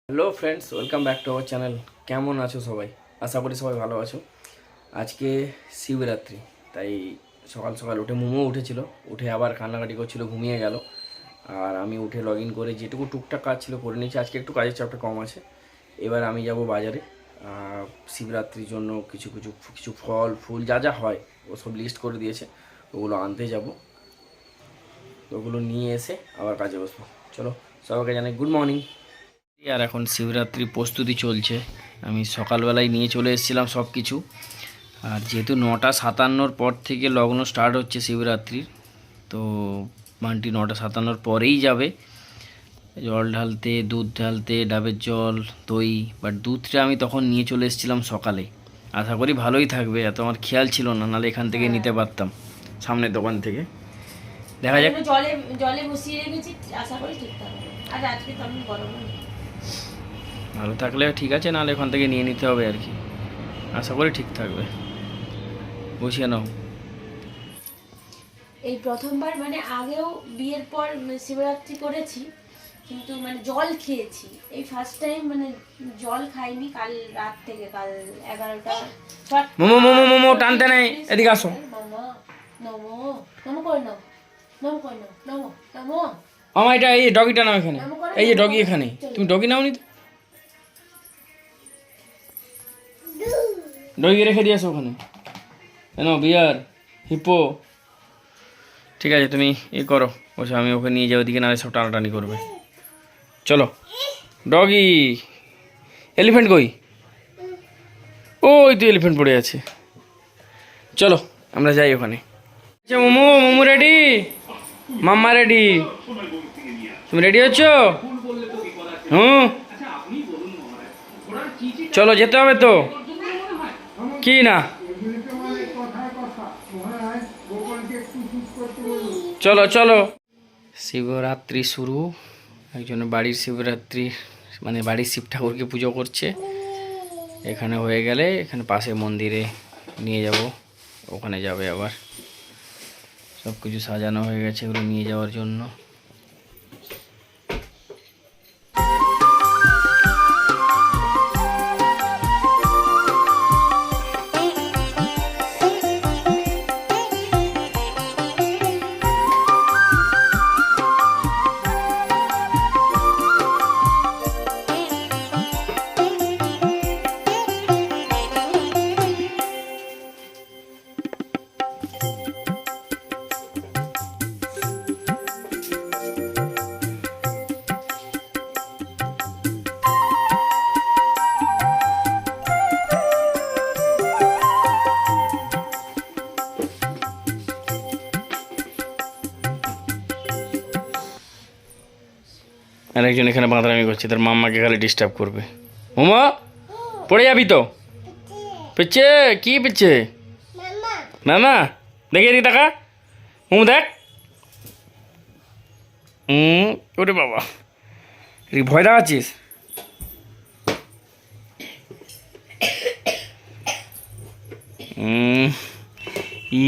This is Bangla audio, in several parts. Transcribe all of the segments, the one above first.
Hello friends, welcome back to our channel. কেমন আছো সবাই? আশা করি সবাই ভালো আছো। আজকে শিবরাত্রি, তাই সকাল সকাল উঠে মোমো উঠেছিল, উঠে আবার কান্নাকাটি করছিল, ঘুমিয়ে গেল। আর আমি উঠে লগ ইন করে যেটুকু টুকটাক কাজ ছিল করে নিয়েছি। আজকে একটু কাজের চাপটা কম আছে। এবার আমি যাব বাজারে শিবরাত্রির জন্য কিছু কিছু কিছু ফল ফুল যা যা হয় ও সব লিস্ট করে দিয়েছে, ওগুলো আনতে যাব। ওগুলো নিয়ে এসে আবার কাজে বসবো। চলো, সবাইকে জানাই গুড মর্নিং। আর এখন শিবরাত্রির প্রস্তুতি চলছে। আমি সকালবেলায় নিয়ে চলে এসেছিলাম সব কিছু। আর যেহেতু 9:57 পর থেকে লগ্ন স্টার্ট হচ্ছে শিবরাত্রির, তো মানটি 9:57 পরেই যাবে জল ঢালতে, দুধ ঢালতে, ডাবের জল, দই। বাট দুধটা আমি তখন নিয়ে চলে এসেছিলাম সকালে। আশা করি ভালোই থাকবে, এত আমার খেয়াল ছিল না, নাহলে এখান থেকে নিতে পারতাম সামনের দোকান থেকে। দেখা যাক। জলে জলে বসিয়ে রেখেছি, আশা করি ঠিক থাকবে। আর আজকে তো আমি গরম ভালো থাকলে ঠিক আছে, নাহলে এখান থেকে নিয়ে নিতে হবে আর কি। আশা করি ঠিক থাকবে, বসিয়ে নাও। এই প্রথমবার, মানে আগেও বিয়ের পর শিবরাত্রি করেছি, কিন্তু মানে জল খেয়েছি। এই ফার্স্ট টাইম মানে জল খাইনি কাল রাত থেকে, কাল 11টা। মোমো মোমো মোমো টানতে নেই, এদিকে আসো। নমো নমো নমো করে নাও, নমো করে নাও, নমো নমো। আমার এটা এই ডগিটা নাও এখানে, এই যে ডগি এখানে। তুমি ডগি নাও নি? ডগি রেখে দিয়ে আসো ওখানে। কেন বিয়ার হিপো? ঠিক আছে, তুমি করো বসে, আমি ওকে নিয়ে যাবো দিকে, নাহলে সব টানাটানি করবে। চলো ডগি। এলিফ্যান্ট কই? ওই তো এলিফ্যান্ট পড়ে আছে। চলো আমরা যাই ওখানে। আচ্ছা মোমো, মোমো রেডি? মাম্মা রেডি? তুমি রেডি হচ্ছ? হুম, চলো যেতে হবে তো, কি না? চলো চলো। শিবরাত্রি শুরু। একজন বাড়ির শিবরাত্রি, মানে বাড়ির শিব ঠাকুরকে পুজো করছে। এখানে হয়ে গেলে এখানে পাশে মন্দিরে নিয়ে যাব, ওখানে যাবে আবার। সব কিছু সাজানো হয়ে গেছে এগুলো নিয়ে যাওয়ার জন্য। আর একজন এখানে বাঁদরামি করছে, তার মাম্মাকে খালি ডিস্টার্ব করবে। মোমো পড়ে যাবি তো। পিচ্ছে কি পিচ্ছে? মামা দেখে এদিকে টাকা। মোমো দেখ। ওরে বাবা, ভয় দেখাচ্ছিস? ই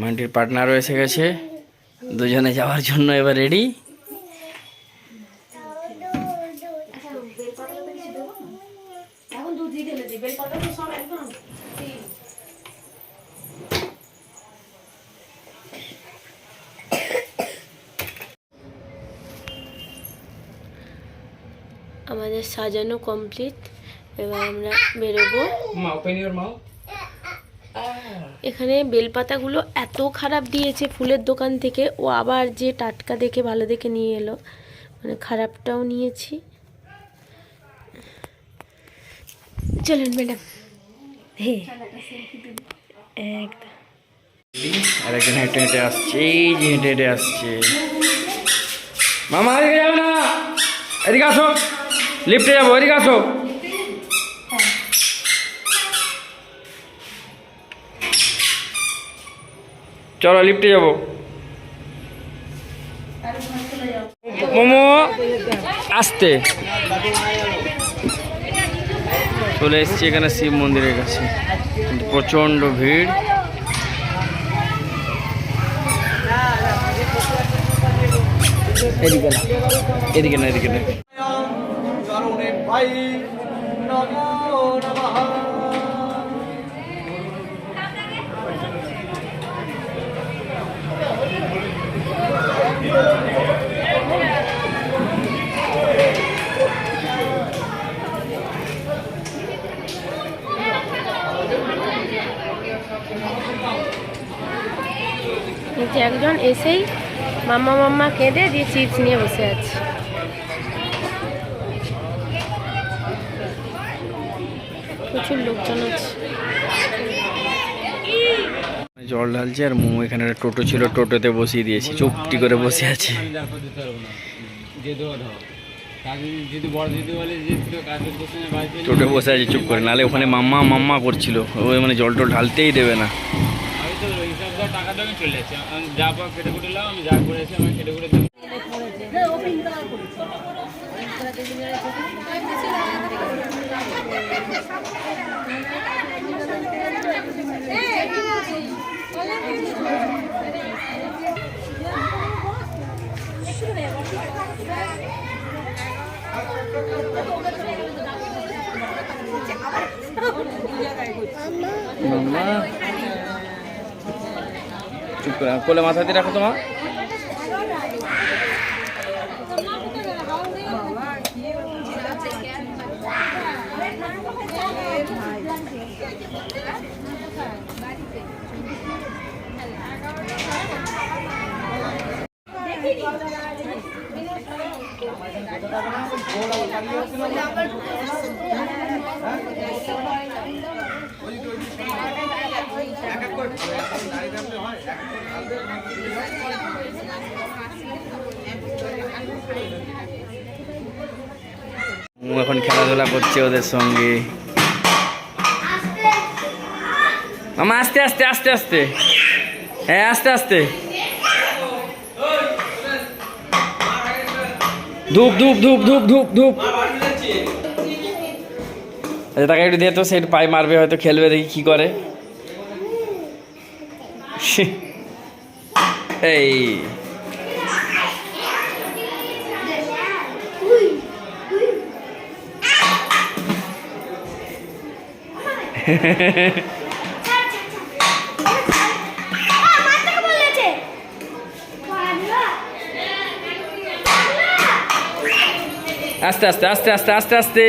মান্টির পার্টনারও এসে গেছে, দুজনে যাওয়ার জন্য এবার রেডি। আমাদের সাজানো কমপ্লিট, এবার আমরা বেরোবো। এখানে বেলপাতাগুলো এত খারাপ দিয়েছে ফুলের দোকান থেকে, ও আবার যে টাটকা দেখে ভালো দেখে নিয়ে এলো, মানে খারাপটাও নিয়েছি। চলুন ম্যাডাম। একদম। আর একজন হেঁটে হেঁটে আসছে, এই যে হেঁটে হেঁটে আসছে। মামা এদিকে যাবে না, এদিকে আসো, লিফটে যাবো, এদিকে আসো। চলো লিফটে যাবো। মোমো আসতে চলে এসছি এখানে শিব মন্দিরের কাছে, কিন্তু প্রচণ্ড ভিড়। এদিকে না, এদিকে না, এদিকে না। একজন এসেই মাম্মা মাম্মা কেঁদে দিয়ে চিপস নিয়ে বসে আছে। প্রচুর লোকজন আছে। জল ঢালছে আর মোমো এখানে একটা টোটো ছিল, টোটোতে বসিয়ে দিয়েছি, চুপটি করে বসে আছে। টোটো বসে আছে চুপ করে, নালে ওখানে মাম্মা মাম্মা করছিল, ওই মানে জল টল ঢালতেই দেবে না। টাকা তো আমি চলে যাচ্ছি, যা পা কেটে কুটে লাও, আমি যা করেছি আমি কেটে কুটে মাম্মা চুপ করে কোলে মাথা দিয়ে রাখো তোমার। এখন খেলাধুলা করছে ওদের সঙ্গে। মামা আস্তে আস্তে আস্তে আস্তে, হ্যাঁ আস্তে আস্তে। ধূপ ধূপ ধূপ ধূপ ধূপ ধূপ। আচ্ছা তাকে একটু দিয়ে তো, সে পায়ে মারবে হয়তো, খেলবে, দেখি কি করে। এই আস্তে আস্তে আস্তে আস্তে আস্তে আস্তে।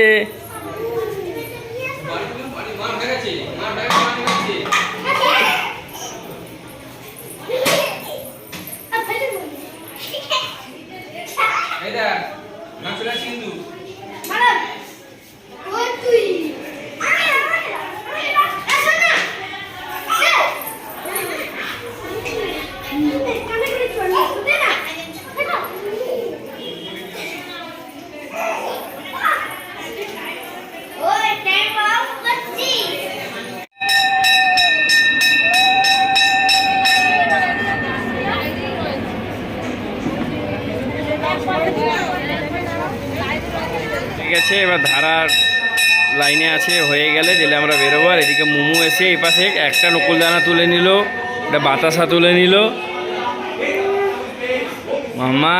ঠিক আছে, এবার ধারার লাইনে আছে, হয়ে গেলে দিলে আমরা বেরোবো। আর এদিকে মোমো এসে এই পাশে একটা নকুলদানা তুলে নিল, একটা বাতাসা তুলে নিল। মামা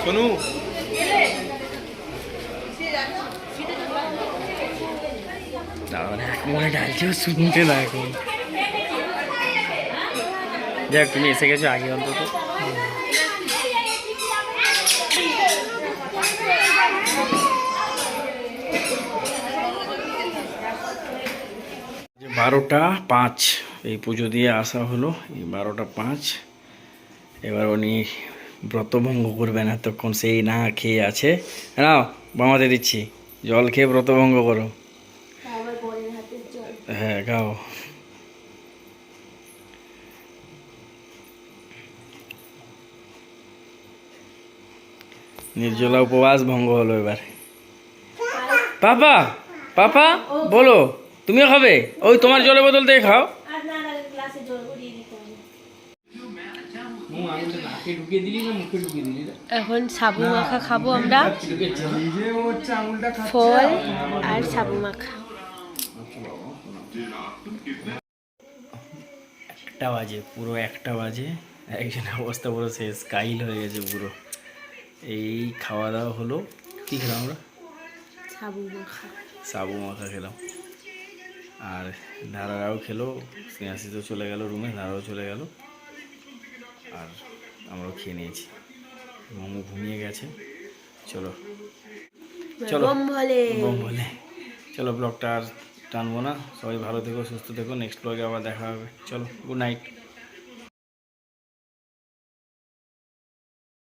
শোনু এক মনে ডালছেও শুনতে না এখন। যাক তুমি এসে গেছো আগে অন্তত। 12:05 এই পুজো দিয়ে আসা হলো, এই 12:05। এবার উনি ব্রতভঙ্গ করবেন, এতক্ষণ সেই না খেয়ে আছে। নাও বামাতে দিচ্ছি, জল খেয়ে ব্রতভঙ্গ করো। আমার বরের হাতের জল। হ্যাঁ খাও। নির্জলা উপবাস ভঙ্গ হলো এবার। পাপা পাপা বলো, তুমিও খাবে? ওই তোমার জলের বোতল থেকে খাও। আর না না গ্লাসে জল ভরিয়ে দিতে হবে। এখন সাবু মাখা খাবো আমরা, ফল আর সাবু মাখা। 1টা বাজে, পুরো 1টা বাজে। একজনের অবস্থা পুরো শেষ, কাইল হয়ে গেছে পুরো। এই খাওয়া দাওয়া হলো। কী খেলাম আমরা? সাবু মাখা। সাবু মাখা খেলাম। আর ধারারাও খেলো, স্নেহাসি তো চলে গেল রুমে, ধারাও চলে গেল, আর আমরাও খেয়ে নিয়েছি। মোমো ঘুমিয়ে গেছে। চলো চলো বম বলে। বম বলে। চলো ব্লগটা আর টানবো না, সবাই ভালো থেকো, সুস্থ থেকো, নেক্সট ব্লগে আবার দেখা হবে। চলো, গুড নাইট।